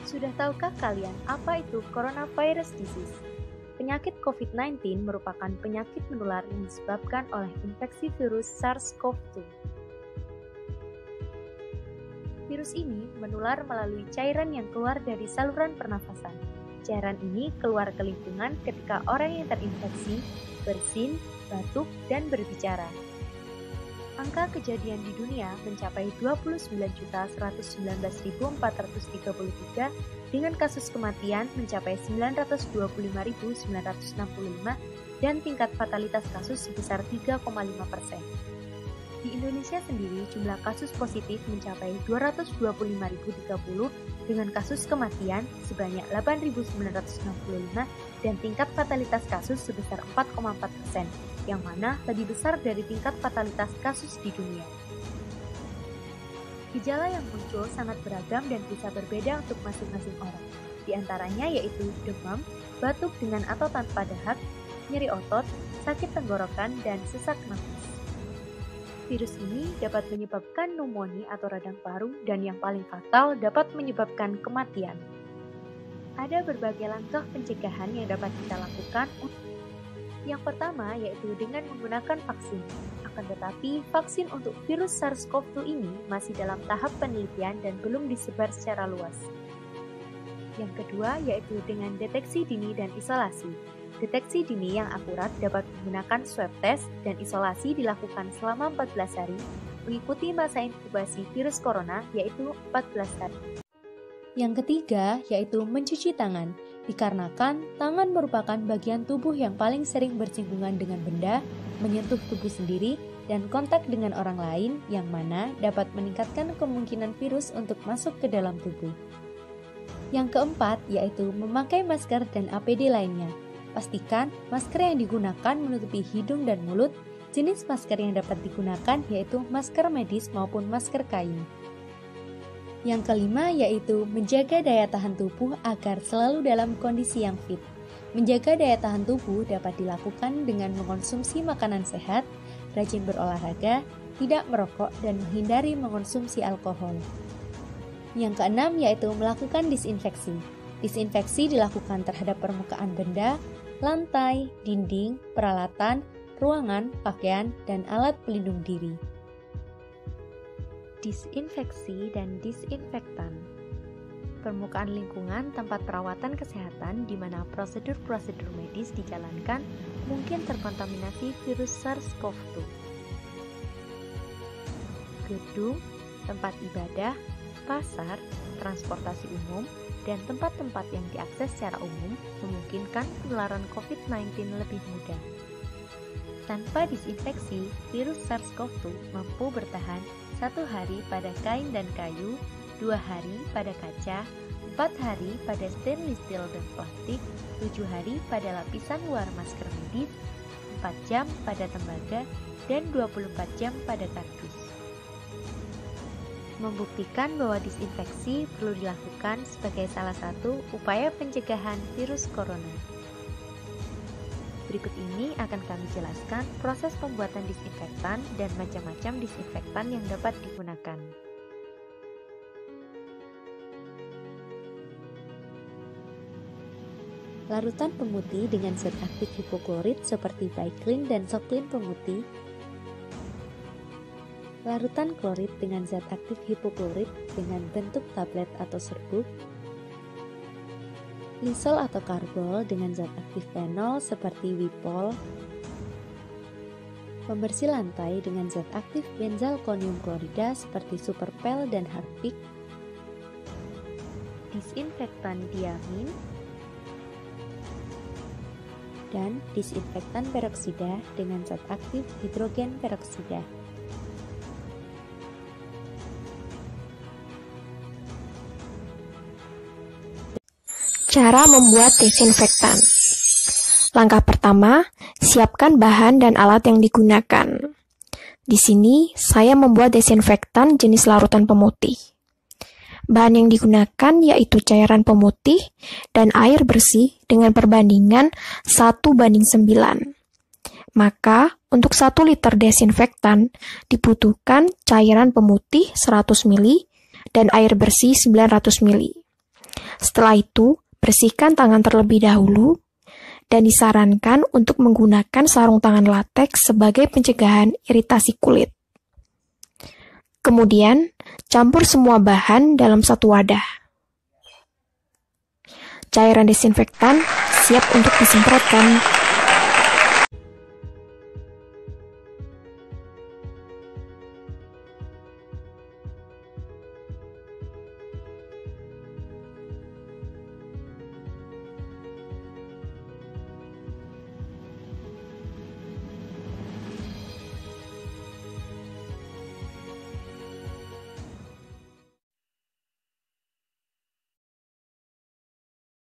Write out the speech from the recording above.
Sudah tahukah kalian apa itu coronavirus disease? Penyakit COVID-19 merupakan penyakit menular yang disebabkan oleh infeksi virus SARS-CoV-2. Virus ini menular melalui cairan yang keluar dari saluran pernafasan. Cairan ini keluar ke lingkungan ketika orang yang terinfeksi bersin, batuk, dan berbicara. Angka kejadian di dunia mencapai 29.119.433 dengan kasus kematian mencapai 925.965 dan tingkat fatalitas kasus sebesar 3,5%. Di Indonesia sendiri jumlah kasus positif mencapai 225.030 dengan kasus kematian sebanyak 8.965 dan tingkat fatalitas kasus sebesar 4,4%. yang mana lebih besar dari tingkat fatalitas kasus di dunia. Gejala yang muncul sangat beragam dan bisa berbeda untuk masing-masing orang. Di antaranya yaitu demam, batuk dengan atau tanpa dahak, nyeri otot, sakit tenggorokan, dan sesak nafas. Virus ini dapat menyebabkan pneumonia atau radang paru dan yang paling fatal dapat menyebabkan kematian. Ada berbagai langkah pencegahan yang dapat kita lakukan. Yang pertama yaitu dengan menggunakan vaksin. Akan tetapi, vaksin untuk virus SARS-CoV-2 ini masih dalam tahap penelitian dan belum disebar secara luas. Yang kedua yaitu dengan deteksi dini dan isolasi. Deteksi dini yang akurat dapat menggunakan swab test dan isolasi dilakukan selama 14 hari, mengikuti masa inkubasi virus corona yaitu 14 hari. Yang ketiga yaitu mencuci tangan. Dikarenakan tangan merupakan bagian tubuh yang paling sering bersinggungan dengan benda, menyentuh tubuh sendiri, dan kontak dengan orang lain yang mana dapat meningkatkan kemungkinan virus untuk masuk ke dalam tubuh. Yang keempat yaitu memakai masker dan APD lainnya. Pastikan masker yang digunakan menutupi hidung dan mulut. Jenis masker yang dapat digunakan yaitu masker medis maupun masker kain. Yang kelima yaitu menjaga daya tahan tubuh agar selalu dalam kondisi yang fit. Menjaga daya tahan tubuh dapat dilakukan dengan mengonsumsi makanan sehat, rajin berolahraga, tidak merokok, dan menghindari mengonsumsi alkohol. Yang keenam yaitu melakukan disinfeksi. Disinfeksi dilakukan terhadap permukaan benda, lantai, dinding, peralatan, ruangan, pakaian, dan alat pelindung diri. Disinfeksi dan disinfektan. Permukaan lingkungan tempat perawatan kesehatan di mana prosedur-prosedur medis dijalankan mungkin terkontaminasi virus SARS-CoV-2. Gedung, tempat ibadah, pasar, transportasi umum, dan tempat-tempat yang diakses secara umum memungkinkan penularan COVID-19 lebih mudah. Tanpa disinfeksi, virus SARS-CoV-2 mampu bertahan 1 hari pada kain dan kayu, 2 hari pada kaca, 4 hari pada stainless steel dan plastik, 7 hari pada lapisan luar masker medis, 4 jam pada tembaga, dan 24 jam pada kardus. Membuktikan bahwa disinfeksi perlu dilakukan sebagai salah satu upaya pencegahan virus corona. Berikut ini akan kami jelaskan proses pembuatan disinfektan dan macam-macam disinfektan yang dapat digunakan. Larutan pemutih dengan zat aktif hipoklorit seperti Baiklin dan Soklin pemutih. Larutan klorit dengan zat aktif hipoklorit dengan bentuk tablet atau serbuk. Lisol atau karbol dengan zat aktif fenol seperti Wipol. Pembersih lantai dengan zat aktif benzalkonium klorida seperti Superpel dan Harpic. Disinfektan diamin. Dan disinfektan peroksida dengan zat aktif hidrogen peroksida. Cara membuat disinfektan. Langkah pertama, siapkan bahan dan alat yang digunakan. Di sini, saya membuat desinfektan jenis larutan pemutih. Bahan yang digunakan yaitu cairan pemutih dan air bersih dengan perbandingan 1:9. Maka, untuk 1 liter desinfektan dibutuhkan cairan pemutih 100 ml dan air bersih 900 ml. Setelah itu, bersihkan tangan terlebih dahulu, dan disarankan untuk menggunakan sarung tangan lateks sebagai pencegahan iritasi kulit. Kemudian, campur semua bahan dalam satu wadah. Cairan desinfektan siap untuk disemprotkan.